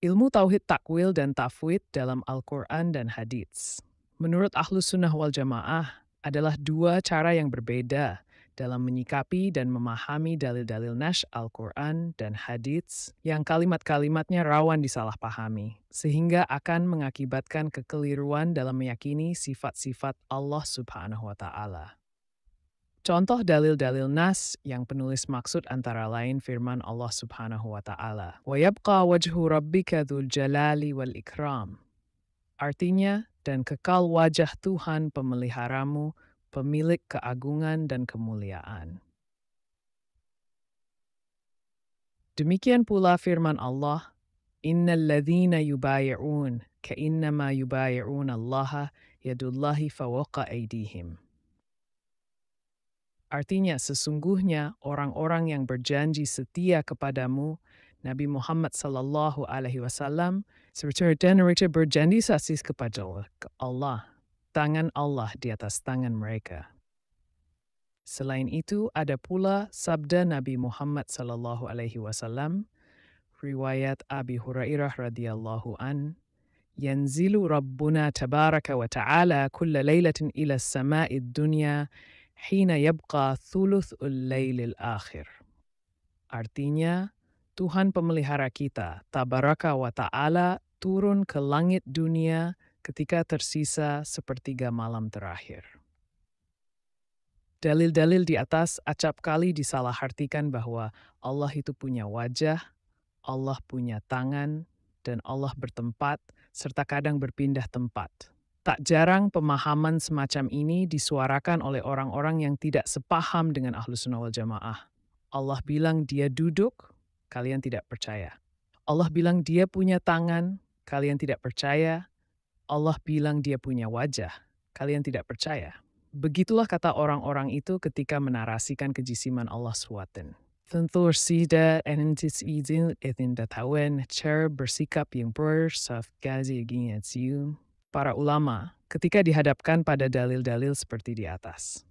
Ilmu tauhid takwil dan tafwid dalam Al-Quran dan hadits. Menurut Ahlus Sunnah wal Jamaah adalah dua cara yang berbeda dalam menyikapi dan memahami dalil-dalil nash Al-Quran dan hadits yang kalimat-kalimatnya rawan disalahpahami, sehingga akan mengakibatkan kekeliruan dalam meyakini sifat-sifat Allah Subhanahu wa Ta'ala. Contoh dalil-dalil nas yang penulis maksud antara lain firman Allah Subhanahu wa Ta'ala, "Wa yabqa wajhu rabbika dzul jalali wal ikram." Artinya, dan kekal wajah Tuhan pemeliharamu, pemilik keagungan dan kemuliaan. Demikian pula firman Allah, "Innal ladzina yubayi'un ka'innama yubayi'un Allah yadullahi fawqa aydihim." Artinya, sesungguhnya orang-orang yang berjanji setia kepadamu, Nabi Muhammad Sallallahu Alaihi Wasallam, seperti mereka berjanji sasis kepada Allah, tangan Allah di atas tangan mereka. Selain itu, ada pula sabda Nabi Muhammad Sallallahu Alaihi Wasallam, riwayat Abi Hurairah radhiyallahu an, "Yanzilu Rabbuna tabaraka wa ta'ala kulla laylatin ila as-sama'i ad-dunya hina yabqa thuluthul lailil akhir." Artinya, Tuhan pemelihara kita, Tabaraka wa Ta'ala, turun ke langit dunia ketika tersisa sepertiga malam terakhir. Dalil-dalil di atas acap kali disalahartikan bahwa Allah itu punya wajah, Allah punya tangan, dan Allah bertempat, serta kadang berpindah tempat. Tak jarang pemahaman semacam ini disuarakan oleh orang-orang yang tidak sepaham dengan Ahlus Sunnah wal Jamaah. Allah bilang dia duduk, kalian tidak percaya. Allah bilang dia punya tangan, kalian tidak percaya. Allah bilang dia punya wajah, kalian tidak percaya. Begitulah kata orang-orang itu ketika menarasikan kejisiman Allah SWT. Tentu sida enentis izin tawen cer bersikap yang bersafgazi ginyatsium. Para ulama ketika dihadapkan pada dalil-dalil seperti di atas.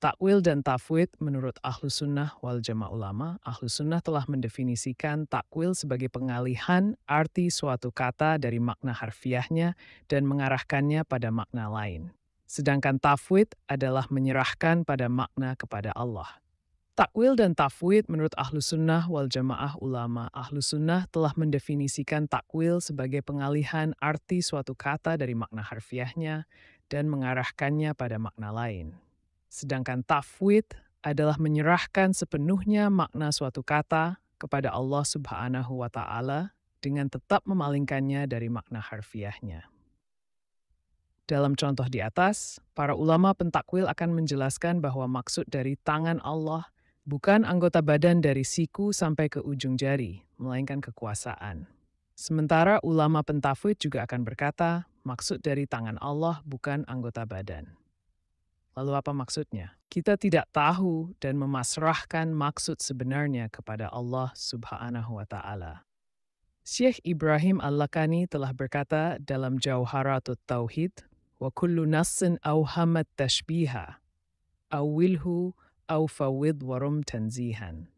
Takwil dan tafwid menurut Ahlus Sunnah wal Jamaah ulama, Ahlus Sunnah telah mendefinisikan takwil sebagai pengalihan arti suatu kata dari makna harfiahnya dan mengarahkannya pada makna lain. Sedangkan tafwid adalah menyerahkan pada makna kepada Allah. Takwil dan tafwid menurut Ahlus Sunnah wal Jamaah ulama, Ahlus Sunnah telah mendefinisikan takwil sebagai pengalihan arti suatu kata dari makna harfiahnya dan mengarahkannya pada makna lain. Sedangkan tafwid adalah menyerahkan sepenuhnya makna suatu kata kepada Allah Subhanahu wa Ta'ala dengan tetap memalingkannya dari makna harfiahnya. Dalam contoh di atas, para ulama pentakwil akan menjelaskan bahwa maksud dari tangan Allah bukan anggota badan dari siku sampai ke ujung jari, melainkan kekuasaan. Sementara ulama pentafwid juga akan berkata, maksud dari tangan Allah bukan anggota badan. Lalu apa maksudnya? Kita tidak tahu dan memasrahkan maksud sebenarnya kepada Allah Subhanahu wa Ta'ala. Syekh Ibrahim Al-Lakani telah berkata dalam Jauharatut Tauhid, "Wa kullu nassin awhamat tashbiha, awilhu aw fawid warum tanzihan."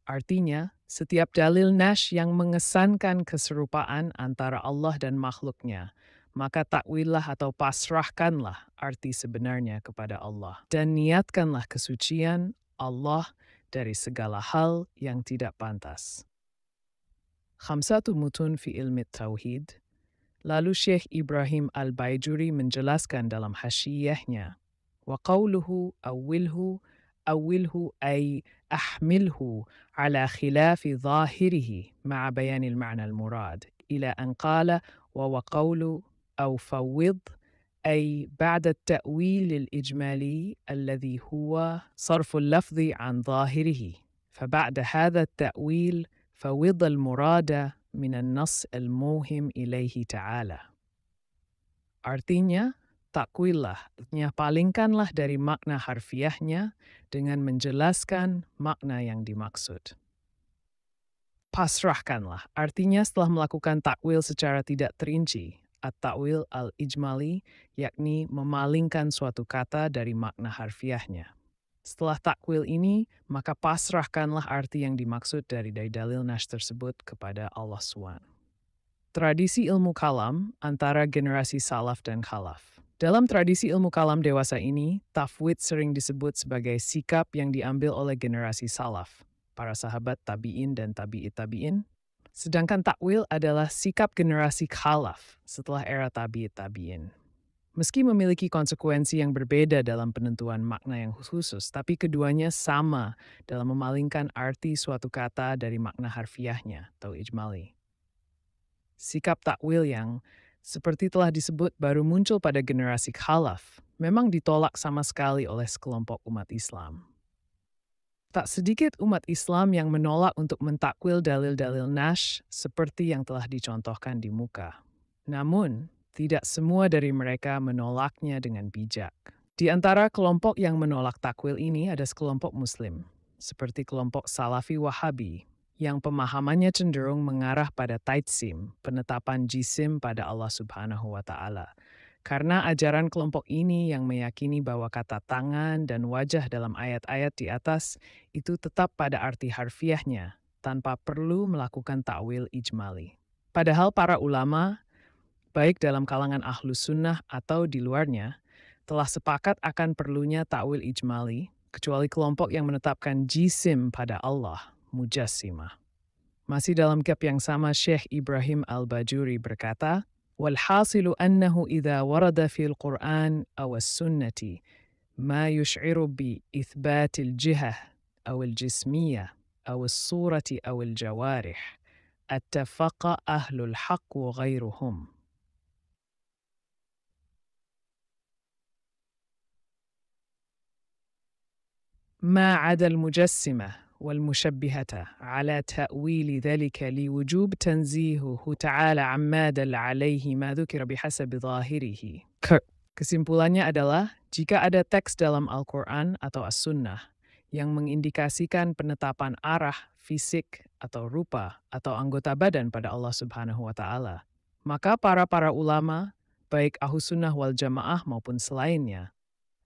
Artinya, setiap dalil nash yang mengesankan keserupaan antara Allah dan makhluknya, maka takwillah atau pasrahkanlah arti sebenarnya kepada Allah. Dan niatkanlah kesucian Allah dari segala hal yang tidak pantas. Khamsatu mutun fi ilmi tauhid. Lalu Syekh Ibrahim Al-Baijuri menjelaskan dalam hasyiyahnya, wa qawluhu awilhu ay ahmilhu ala khilafi zahirihi ma'a bayanil ma'na al-murad, ila an qala wa qawlu aw fawwid أي بعد التأويل الإجمالي الذي هو صرف اللفظ عن ظاهره، فبعد هذا التأويل فوض المراد من النص الموهم إليه تعالى. Artinya, takwillah, artinya palingkanlah dari makna harfiahnya dengan menjelaskan makna yang dimaksud. Pasrahkanlah, artinya setelah melakukan takwil secara tidak terinci, at-ta'wil al-ijmali, yakni memalingkan suatu kata dari makna harfiahnya. Setelah takwil ini, maka pasrahkanlah arti yang dimaksud dari dalil nas tersebut kepada Allah SWT. Tradisi ilmu kalam antara generasi salaf dan khalaf. Dalam tradisi ilmu kalam dewasa ini, tafwid sering disebut sebagai sikap yang diambil oleh generasi salaf, para sahabat tabi'in dan tabi'it tabi'in. Sedangkan takwil adalah sikap generasi khalaf setelah era tabi'it tabi'in. Meski memiliki konsekuensi yang berbeda dalam penentuan makna yang khusus, tapi keduanya sama dalam memalingkan arti suatu kata dari makna harfiahnya atau ijmali. Sikap takwil yang, seperti telah disebut, baru muncul pada generasi khalaf, memang ditolak sama sekali oleh sekelompok umat Islam. Tak sedikit umat Islam yang menolak untuk mentakwil dalil-dalil nash seperti yang telah dicontohkan di muka. Namun, tidak semua dari mereka menolaknya dengan bijak. Di antara kelompok yang menolak takwil ini ada sekelompok Muslim, seperti kelompok Salafi Wahabi, yang pemahamannya cenderung mengarah pada taitsim, penetapan jisim pada Allah Subhanahu wa Ta'ala. Karena ajaran kelompok ini yang meyakini bahwa kata tangan dan wajah dalam ayat-ayat di atas itu tetap pada arti harfiahnya, tanpa perlu melakukan ta'wil ijmali. Padahal para ulama, baik dalam kalangan ahlus sunnah atau di luarnya, telah sepakat akan perlunya ta'wil ijmali, kecuali kelompok yang menetapkan jisim pada Allah, mujassimah. Masih dalam kitab yang sama, Syekh Ibrahim Al-Bajuri berkata, "Walhasilu annahu idza warada fil Qur'an aw as-sunnati ma yush'iru bi ithbatil jihah aw al-jismiyah aw as-surati aw al-jawarih attafaqa ahlul haqq wa ghairuhum." ما عدا المجسمة والمشبهة على تأويل ذلك لوجوب تنزيهه تعالى عما دل عليه ما ذكر بحسب ظاهره. Kesimpulannya adalah, jika ada teks dalam Al-Quran atau As-Sunnah yang mengindikasikan penetapan arah, fisik, atau rupa, atau anggota badan pada Allah Subhanahu wa Ta'ala, maka para ulama, baik Ahlus Sunnah wal Jamaah maupun selainnya,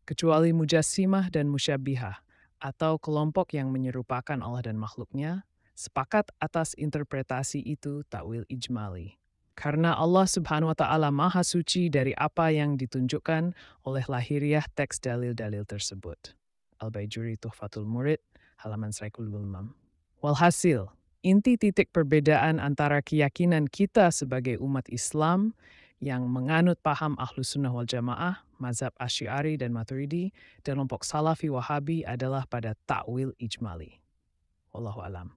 kecuali mujassimah dan musyabbihah, atau kelompok yang menyerupakan Allah dan makhluknya, sepakat atas interpretasi itu takwil ijmali. Karena Allah Subhanahu wa Ta'ala Maha Suci dari apa yang ditunjukkan oleh lahiriah teks dalil-dalil tersebut. Al-Bajuri Tuhfatul Murid, halaman 126. Walhasil, inti titik perbedaan antara keyakinan kita sebagai umat Islam yang menganut paham Ahlus Sunnah wal Jamaah, mazhab Asy'ari dan Maturidi, dan kelompok Salafi Wahabi adalah pada ta'wil ijmali. Wallahu alam.